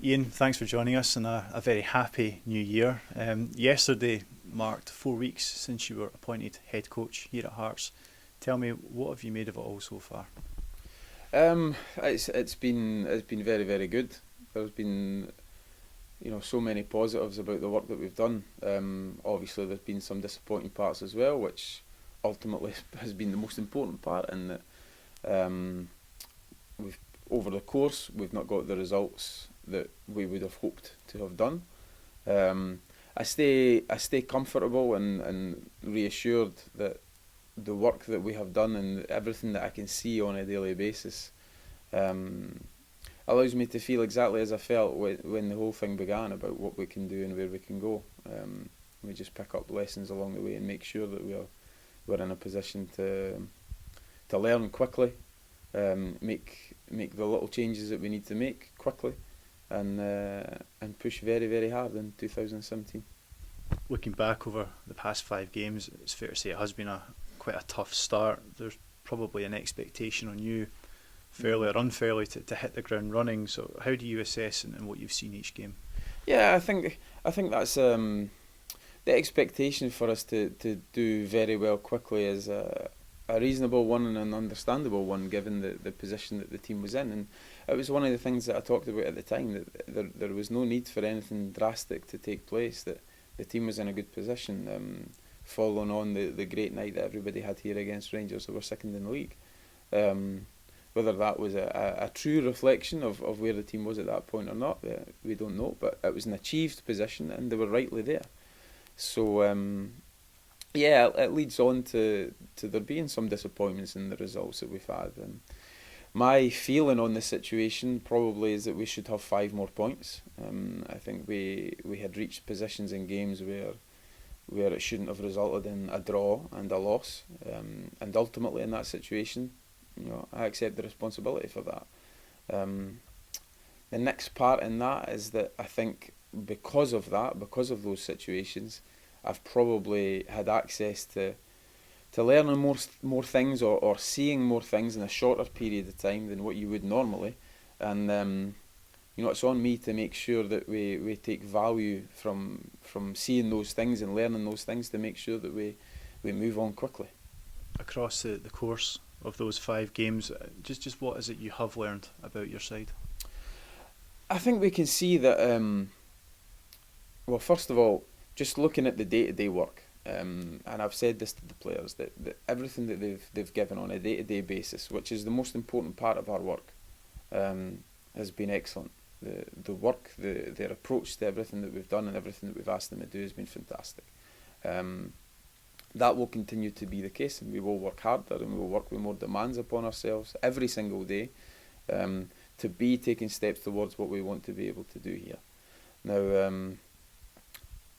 Ian, thanks for joining us and a very happy new year. Yesterday marked 4 weeks since you were appointed head coach here at Hearts. Tell me, what have you made of it all so far? It's been very, very good. There's been so many positives about the work that we've done. Obviously there's been some disappointing parts as well, which ultimately has been the most important part, in that we've over the course we've not got the results that we would have hoped to have done. I stay comfortable and reassured that the work that we have done and everything that I can see on a daily basis allows me to feel exactly as I felt when the whole thing began, about what we can do and where we can go. We just pick up lessons along the way and make sure that we're in a position to learn quickly, make the little changes that we need to make quickly, and push very, very hard in 2017. Looking back over the past 5 games, it's fair to say it has been quite a tough start. There's probably an expectation on you, fairly or unfairly, to hit the ground running. So how do you assess and what you've seen each game? Yeah, I think that's the expectation for us to do very well quickly is a reasonable one and an understandable one, given the position that the team was in. And it was one of the things that I talked about at the time, that there was no need for anything drastic to take place, that the team was in a good position, following on the great night that everybody had here against Rangers, who were second in the league. Whether that was a true reflection of where the team was at that point or not, we don't know, but it was an achieved position and they were rightly there. So yeah, it leads on to there being some disappointments in the results that we've had. My feeling on the situation probably is that we should have 5 more points. I think we had reached positions in games where it shouldn't have resulted in a draw and a loss, and ultimately in that situation, I accept the responsibility for that. The next part in that is that I think because of those situations, I've probably had access to learning more things or seeing more things in a shorter period of time than what you would normally, and it's on me to make sure that we take value from seeing those things and learning those things, to make sure that we move on quickly. Across the course of those 5 games, just what is it you have learned about your side? I think we can see that, well, first of all, just looking at the day-to-day work, and I've said this to the players, that everything that they've given on a day-to-day basis, which is the most important part of our work, has been excellent. The work, their approach to everything that we've done and everything that we've asked them to do has been fantastic. That will continue to be the case, and we will work harder and we will work with more demands upon ourselves every single day, to be taking steps towards what we want to be able to do here. Now,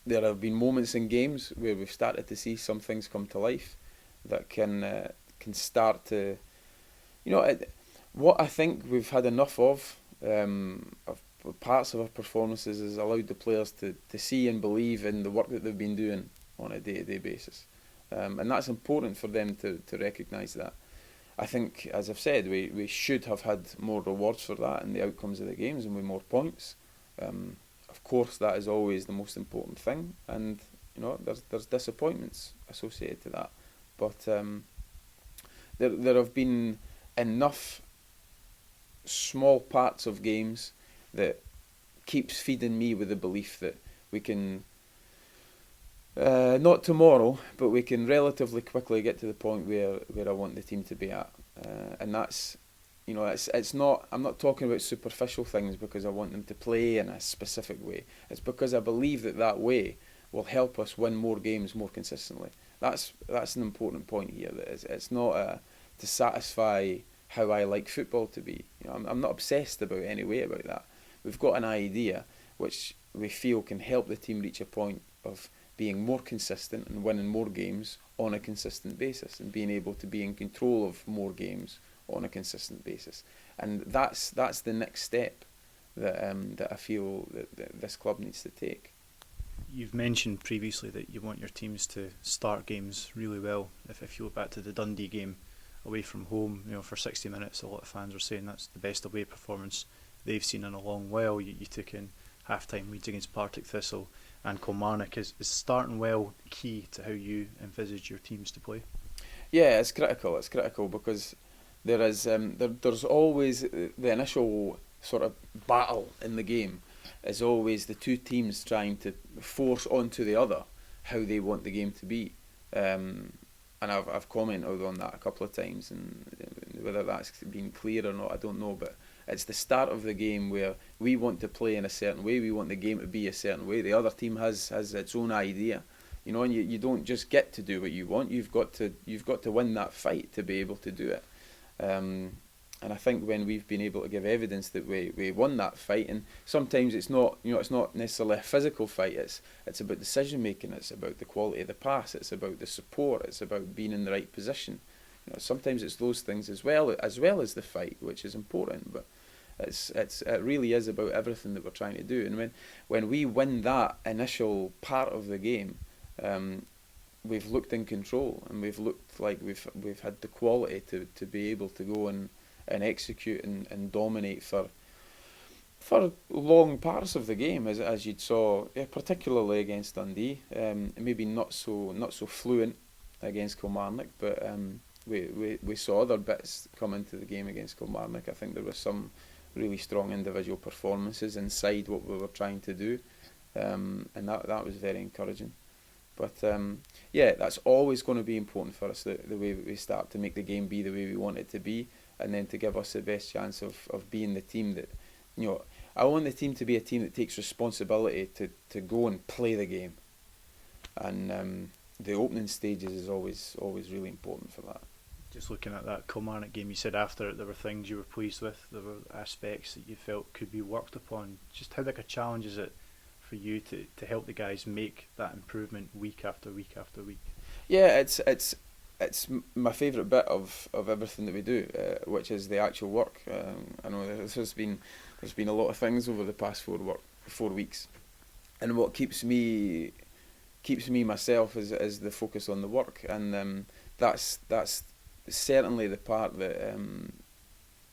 there have been moments in games where we've started to see some things come to life that can start to, what I think we've had enough of parts of our performances has allowed the players to see and believe in the work that they've been doing on a day-to-day basis. And that's important for them to recognise that. I think, as I've said, we should have had more rewards for that in the outcomes of the games and with more points. Of course, that is always the most important thing, and there's disappointments associated to that. But there have been enough small parts of games that keeps feeding me with the belief that we can, not tomorrow, but we can relatively quickly get to the point where I want the team to be at, and that's, it's not. I'm not talking about superficial things because I want them to play in a specific way. It's because I believe that way will help us win more games more consistently. That's an important point here. That it's not to satisfy how I like football to be. I'm not obsessed about any way about that. We've got an idea which we feel can help the team reach a point of being more consistent and winning more games on a consistent basis, and being able to be in control of more games on a consistent basis. And that's the next step that I feel that this club needs to take. You've mentioned previously that you want your teams to start games really well. If you look back to the Dundee game away from home, for 60 minutes, a lot of fans were saying that's the best away performance they've seen in a long while. You took in half-time leads against Partick Thistle and Kilmarnock. Is starting well key to how you envisage your teams to play? Yeah, it's critical. It's critical because there's always the initial sort of battle in the game is always the two teams trying to force onto the other how they want the game to be. And I've commented on that a couple of times, and whether that's been clear or not, I don't know. But it's the start of the game where we want to play in a certain way. We want the game to be a certain way. The other team has its own idea, and you don't just get to do what you want. You've got to win that fight to be able to do it. And I think when we've been able to give evidence that we won that fight, and sometimes it's not necessarily a physical fight. It's about decision making. It's about the quality of the pass. It's about the support. It's about being in the right position. Sometimes it's those things as well as the fight, which is important. But it really is about everything that we're trying to do. And when we win that initial part of the game, we've looked in control, and we've looked like we've had the quality to be able to go and execute and dominate for long parts of the game, as you saw, particularly against Dundee. Maybe not so fluent against Kilmarnock, but we saw other bits come into the game against Kilmarnock. I think there were some really strong individual performances inside what we were trying to do, and that was very encouraging. But that's always going to be important for us, the way we start to make the game be the way we want it to be, and then to give us the best chance of being the team that, I want the team to be a team that takes responsibility to go and play the game. And the opening stages is always really important for that. Just looking at that Kilmarnock game, you said after it there were things you were pleased with, there were aspects that you felt could be worked upon. Just how big a challenge is it for you to help the guys make that improvement week after week after week? Yeah, it's my favourite bit of everything that we do, which is the actual work. I know there's been a lot of things over the past 4 weeks, and what keeps me myself is the focus on the work, and that's certainly the part that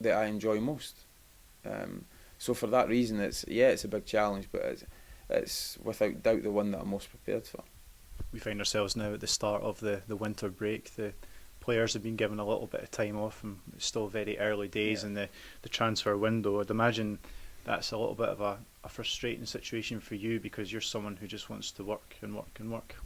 I enjoy most. So for that reason, it's a big challenge, but it's without doubt the one that I'm most prepared for. We find ourselves now at the start of the winter break. The players have been given a little bit of time off, and it's still very early days in the transfer window. I'd imagine that's a little bit of a frustrating situation for you, because you're someone who just wants to work and work and work.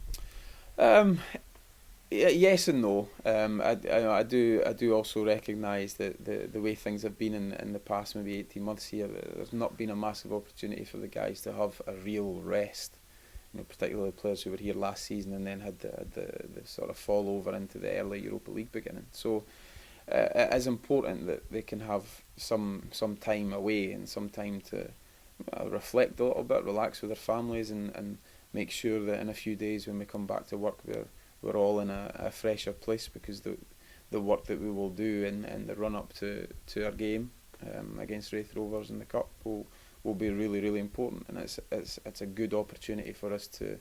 Yes and no. I do also recognise that the way things have been in the past maybe 18 months here, there's not been a massive opportunity for the guys to have a real rest. Particularly players who were here last season and then had the sort of fall over into the early Europa League beginning. So it is important that they can have some time away and some time to reflect a little bit, relax with their families, and make sure that in a few days when we come back to work, we're all in a fresher place, because the work that we will do in the run up to our game against Wraith Rovers in the Cup will be really, really important, and it's a good opportunity for us to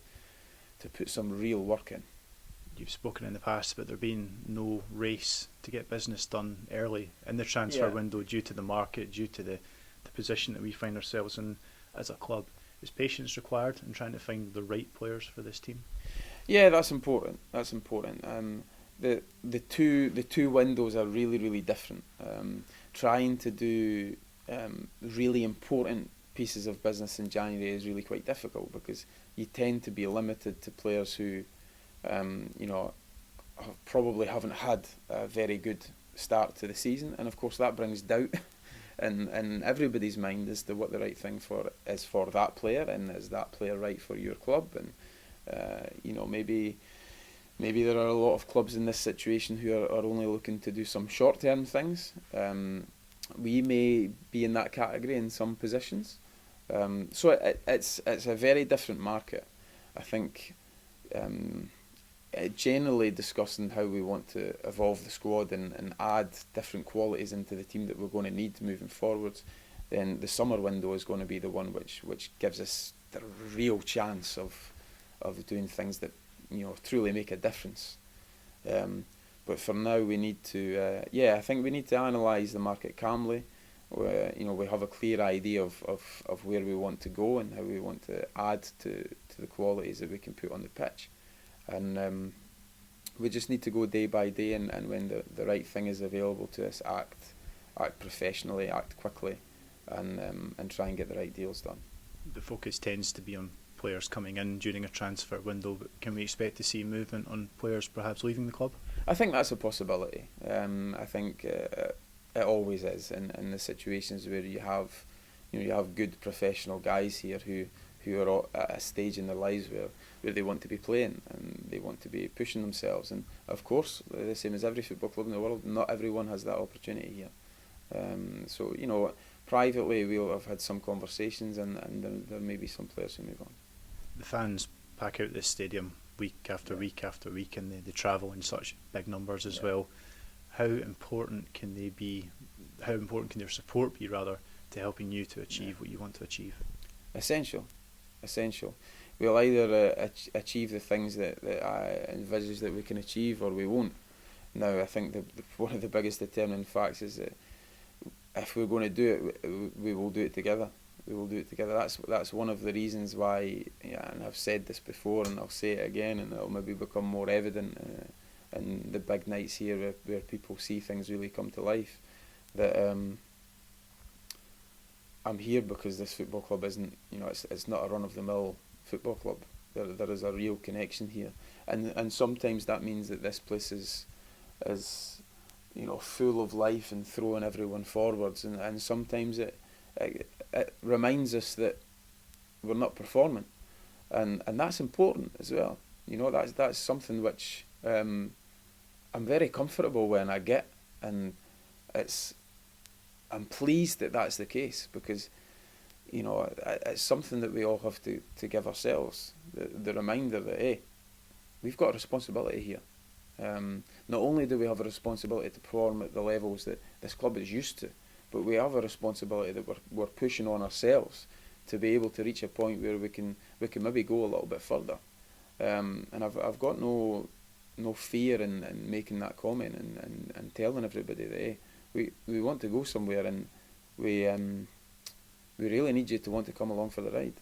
put some real work in. You've spoken in the past about there being no race to get business done early in the transfer window due to the market, due to the position that we find ourselves in as a club. Is patience required in trying to find the right players for this team? Yeah, that's important. The two windows are really, really different. Trying to do really important pieces of business in January is really quite difficult, because you tend to be limited to players who probably haven't had a very good start to the season, and of course that brings doubt in everybody's mind as to what the right thing is for that player, and is that player right for your club. And maybe there are a lot of clubs in this situation who are only looking to do some short-term things. We may be in that category in some positions. So it's a very different market. I think generally discussing how we want to evolve the squad and add different qualities into the team that we're going to need moving forwards, then the summer window is going to be the one which gives us the real chance of doing things that truly make a difference. But for now, we need to I think we need to analyse the market calmly, we have a clear idea of where we want to go and how we want to add to the qualities that we can put on the pitch. And we just need to go day by day, and when the right thing is available to us, act professionally, act quickly, and try and get the right deals done. The focus tends to be on players coming in during a transfer window, but can we expect to see movement on players perhaps leaving the club? I think that's a possibility. I think it always is in the situations where you have good professional guys here who are at a stage in their lives where they want to be playing and they want to be pushing themselves. And of course, the same as every football club in the world, not everyone has that opportunity here. So privately we'll have had some conversations, and there may be some players who move on. The fans pack out this stadium week after week after week, and they travel in such big numbers as well. How important can they be? How important can their support be, rather, to helping you to achieve what you want to achieve? Essential. We'll either achieve the things that I envisage that we can achieve, or we won't. Now, I think one of the biggest determining facts is that if we're going to do it, we will do it together. That's one of the reasons why, and I've said this before and I'll say it again, and it'll maybe become more evident in the big nights here where people see things really come to life, that I'm here because this football club isn't, it's not a run-of-the-mill football club. There is a real connection here, and sometimes that means that this place is full of life and throwing everyone forwards, and sometimes it reminds us that we're not performing, and that's important as well. That's something which I'm very comfortable when I get, and I'm pleased that that's the case, because it's something that we all have to give ourselves the reminder that, hey, we've got a responsibility here. Not only do we have a responsibility to perform at the levels that this club is used to, but we have a responsibility that we're pushing on ourselves to be able to reach a point where we can maybe go a little bit further. And I've got no fear in making that comment and telling everybody that, hey, we want to go somewhere, and we really need you to want to come along for the ride.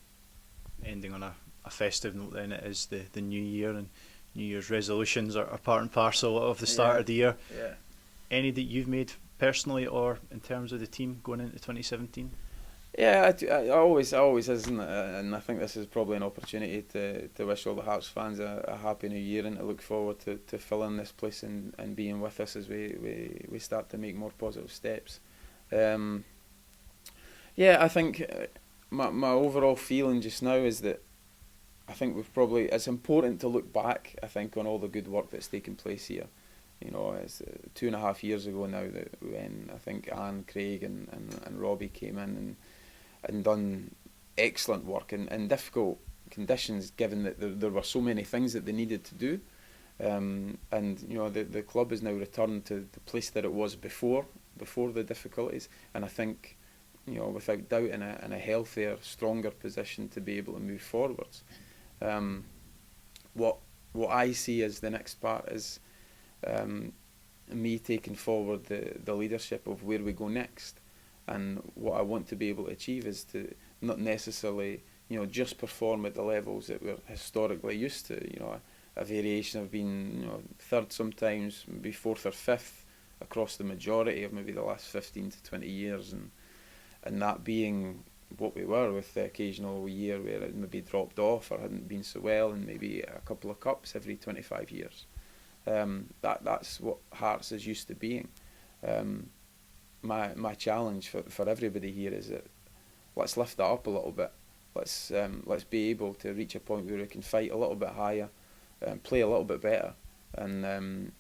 Ending on a festive note, then, it is the new year, and New Year's resolutions are part and parcel of the start of the year. Yeah. Any that you've made personally or in terms of the team going into 2017? Yeah, I always isn't it? And I think this is probably an opportunity to wish all the Hearts fans a happy new year, and to look forward to filling this place and being with us as we start to make more positive steps. I think my overall feeling just now is that I think it's important to look back, I think, on all the good work that's taken place here. It's 2.5 years ago now that when I think Anne, Craig and Robbie came in and done excellent work in difficult conditions, given that there were so many things that they needed to do. And the club has now returned to the place that it was before the difficulties, and I think, without doubt, in a healthier, stronger position to be able to move forwards. What I see as the next part is me taking forward the leadership of where we go next, and what I want to be able to achieve is to not necessarily just perform at the levels that we're historically used to. A variation of being third sometimes, maybe fourth or fifth across the majority of maybe the last 15 to 20 years, and that being what we were, with the occasional year where it maybe dropped off or hadn't been so well, and maybe a couple of cups every 25 years. That's what Hearts is used to being. My challenge for everybody here is that let's lift that up a little bit. Let's be able to reach a point where we can fight a little bit higher, play a little bit better, and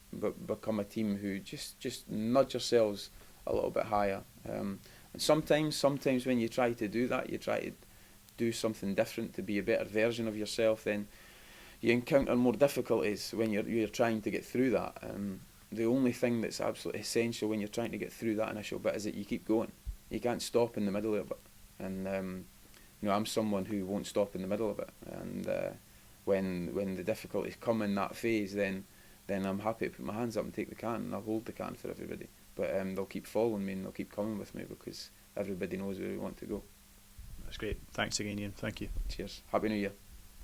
become a team who just nudge ourselves a little bit higher. And sometimes when you try to do that, you try to do something different to be a better version of yourself, then you encounter more difficulties when you're trying to get through that. The only thing that's absolutely essential when you're trying to get through that initial bit is that you keep going. You can't stop in the middle of it. And I'm someone who won't stop in the middle of it. And when the difficulties come in that phase, then I'm happy to put my hands up and take the can, and I'll hold the can for everybody. but they'll keep following me and they'll keep coming with me because everybody knows where we want to go. That's great. Thanks again, Ian. Thank you. Cheers. Happy New Year.